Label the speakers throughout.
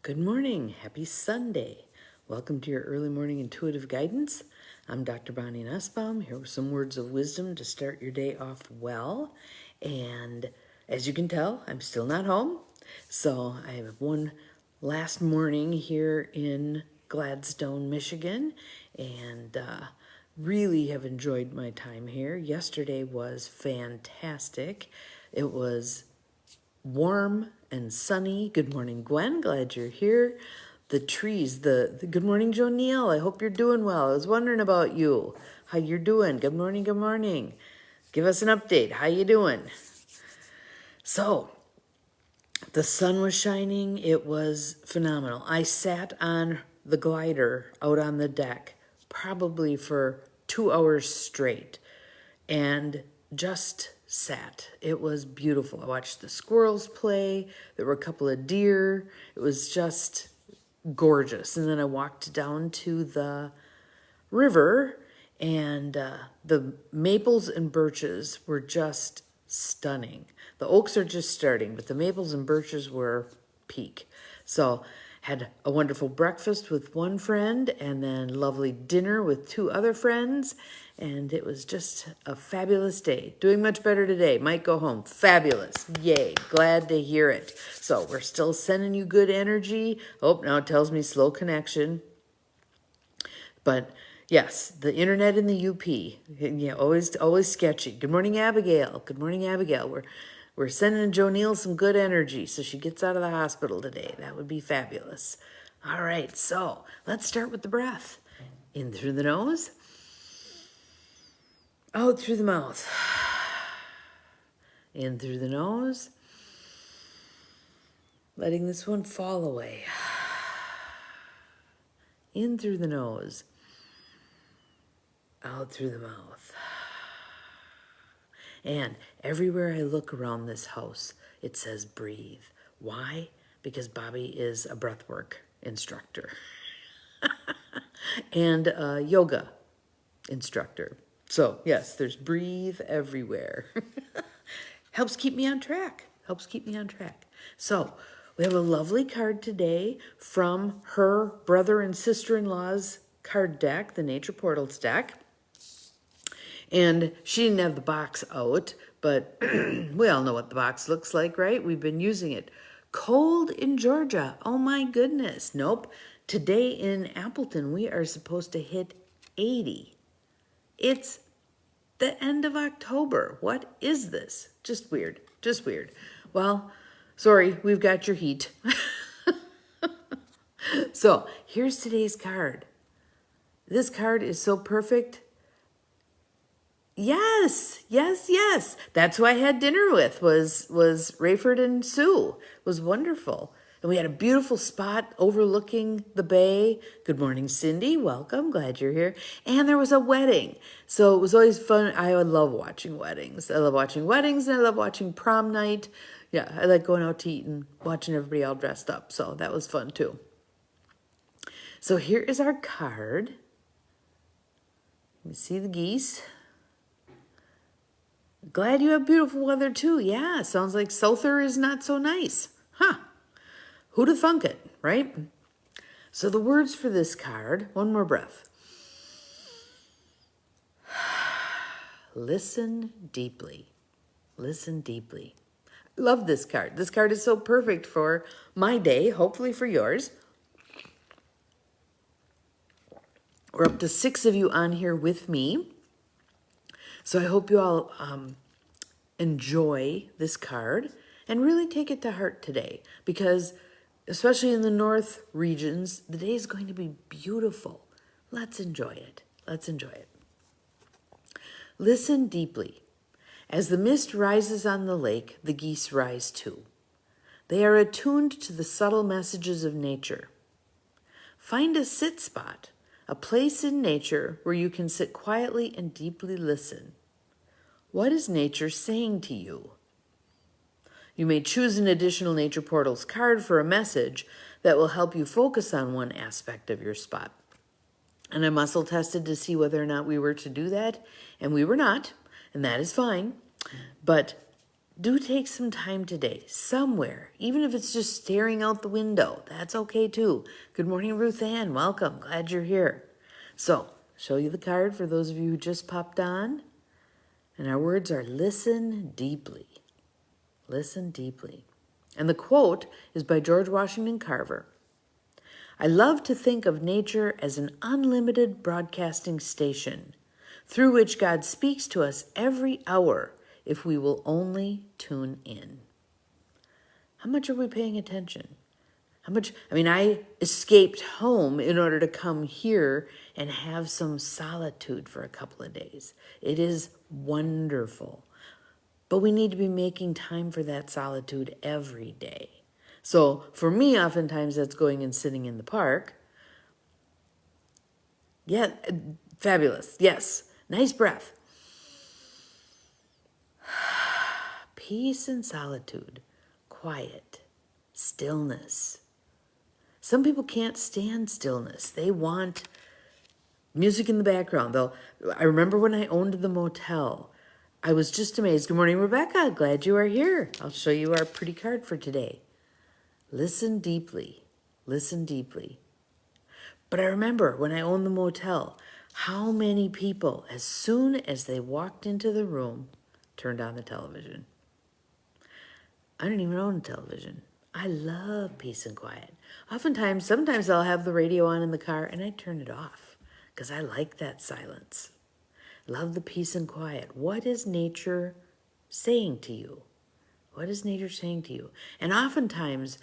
Speaker 1: Good morning. Happy Sunday. Welcome to your early morning intuitive guidance. I'm Dr. Bonnie Nussbaum, here with some words of wisdom to start your day off well. And as you can tell, I'm still not home. So I have one last morning here in Gladstone, Michigan, and really have enjoyed my time here. Yesterday was fantastic. It was warm and sunny. Good morning, Gwen. Glad you're here. The trees, the good morning, Joe Neal. I hope you're doing well. I was wondering about you. How you're doing? Good morning, good morning. Give us an update. How you doing? So, the sun was shining. It was phenomenal. I sat on the glider out on the deck probably for 2 hours straight and just sat. It was beautiful. I watched the squirrels play. There were a couple of deer. It was just gorgeous. And then I walked down to the river, and the maples and birches were just stunning. The oaks are just starting, but the maples and birches were peak. So had a wonderful breakfast with one friend and then lovely dinner with two other friends. And it was just a fabulous day. Doing much better today. Might go home. Fabulous. Yay. Glad to hear it. So we're still sending you good energy. Oh, now it tells me slow connection. But yes, the internet in the UP. Yeah, always sketchy. Good morning, Abigail. Good morning, Abigail. We're sending Jo Neal some good energy so she gets out of the hospital today. That would be fabulous. All right, so let's start with the breath. In through the nose. Out through the mouth. In through the nose. Letting this one fall away. In through the nose. Out through the mouth. And everywhere I look around this house, it says breathe. Why? Because Bobby is a breathwork instructor and a yoga instructor. So yes, there's breathe everywhere. Helps keep me on track. Helps keep me on track. So we have a lovely card today from her brother and sister-in-law's card deck, the Nature Portals deck. And she didn't have the box out, but we all know what the box looks like, right? We've been using it. Cold in Georgia. Oh my goodness. Nope. Today in Appleton, we are supposed to hit 80. It's the end of October. What is this? Just weird. Just weird. Well, sorry, we've got your heat. So here's today's card. This card is so perfect. Yes. That's who I had dinner with was Rayford and Sue. It was wonderful. And we had a beautiful spot overlooking the bay. Good morning, Cindy. Welcome. Glad you're here. And there was a wedding. So it was always fun. I love watching weddings. I love watching weddings and I love watching prom night. Yeah, I like going out to eat and watching everybody all dressed up. So that was fun too. So here is our card. Let me see the geese. Glad you have beautiful weather too. Yeah, sounds like Souther is not so nice. Huh. Who'd have thunk it, right? So the words for this card, one more breath. Listen deeply. Listen deeply. Love this card. This card is so perfect for my day, hopefully for yours. We're up to 6 of you on here with me. So I hope you all enjoy this card and really take it to heart today, because especially in the north regions, the day is going to be beautiful. Let's enjoy it. Let's enjoy it. Listen deeply. As the mist rises on the lake, the geese rise too. They are attuned to the subtle messages of nature. Find a sit spot, a place in nature where you can sit quietly and deeply listen. What is nature saying to you? You may choose an additional Nature Portals card for a message that will help you focus on one aspect of your spot. And I muscle tested to see whether or not we were to do that, and we were not, and that is fine. But do take some time today, somewhere, even if it's just staring out the window. That's okay too. Good morning, Ruth Ann. Welcome. Glad you're here. So, show you the card for those of you who just popped on. And our words are listen deeply. Listen deeply. And the quote is by George Washington Carver. I love to think of nature as an unlimited broadcasting station through which God speaks to us every hour if we will only tune in. How much are we paying attention? I escaped home in order to come here and have some solitude for a couple of days. It is wonderful. But we need to be making time for that solitude every day. So for me, oftentimes that's going and sitting in the park. Yeah, fabulous. Yes. Nice breath. Peace and solitude. Quiet. Stillness. Some people can't stand stillness. They want music in the background. I remember when I owned the motel, I was just amazed. Good morning, Rebecca. Glad you are here. I'll show you our pretty card for today. Listen deeply. Listen deeply. But I remember when I owned the motel, how many people, as soon as they walked into the room, turned on the television. I don't even own a television. I love peace and quiet. Sometimes I'll have the radio on in the car and I turn it off because I like that silence. Love the peace and quiet. What is nature saying to you? What is nature saying to you? And oftentimes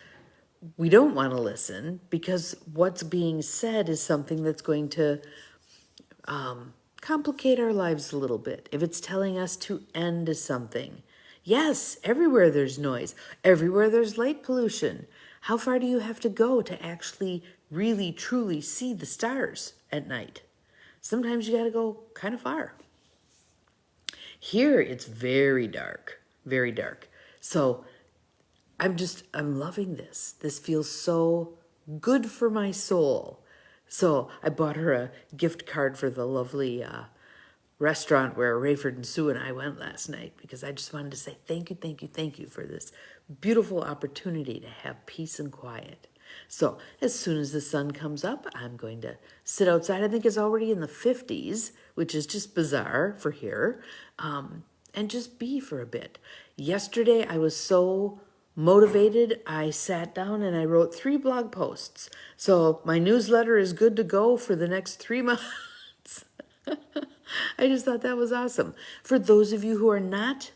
Speaker 1: we don't want to listen because what's being said is something that's going to complicate our lives a little bit. If it's telling us to end something. Yes, everywhere there's noise. Everywhere there's light pollution. How far do you have to go to actually really, truly see the stars at night? Sometimes you got to go kind of far. Here, it's very dark, very dark. So I'm loving this. This feels so good for my soul. So I bought her a gift card for the lovely restaurant where Rayford and Sue and I went last night because I just wanted to say thank you for this beautiful opportunity to have peace and quiet. So as soon as the sun comes up, I'm going to sit outside. I think it's already in the 50s, which is just bizarre for here, and just be for a bit. Yesterday, I was so motivated, I sat down and I wrote 3 blog posts. So my newsletter is good to go for the next 3 months. I just thought that was awesome. For those of you who are not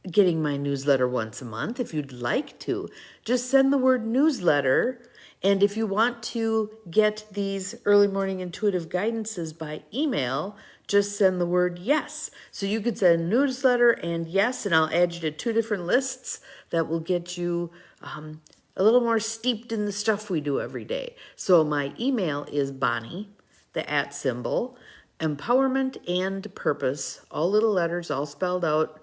Speaker 1: getting my newsletter once a month, if you'd like to, just send the word newsletter. And if you want to get these early morning intuitive guidances by email, just send the word yes. So you could send newsletter and yes, and I'll add you to 2 different lists that will get you a little more steeped in the stuff we do every day. So my email is Bonnie, the @ symbol, empowerment and purpose, all little letters, all spelled out,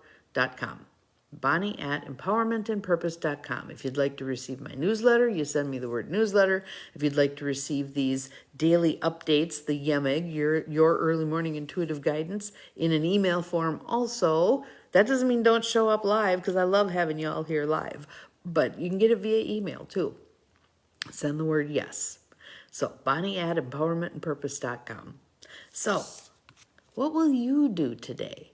Speaker 1: .com. Bonnie at empowermentandpurpose.com. If you'd like to receive my newsletter, you send me the word newsletter. If you'd like to receive these daily updates, the YEMIG, your early morning intuitive guidance, in an email form also. That doesn't mean don't show up live because I love having you all here live, but you can get it via email too. Send the word yes. So Bonnie at empowermentandpurpose.com. So what will you do today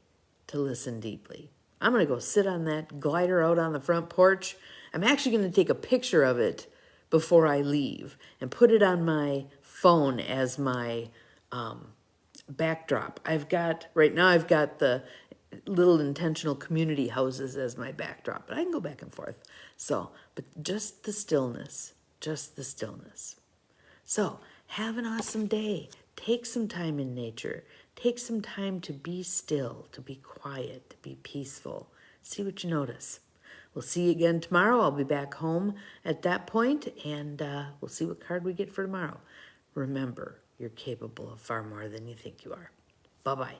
Speaker 1: to listen deeply? I'm going to go sit on that glider out on the front porch. I'm actually going to take a picture of it before I leave and put it on my phone as my backdrop. Right now I've got the little intentional community houses as my backdrop, but I can go back and forth. But just the stillness, just the stillness. So have an awesome day. Take some time in nature. Take some time to be still, to be quiet, to be peaceful. See what you notice. We'll see you again tomorrow. I'll be back home at that point, and we'll see what card we get for tomorrow. Remember, you're capable of far more than you think you are. Bye-bye.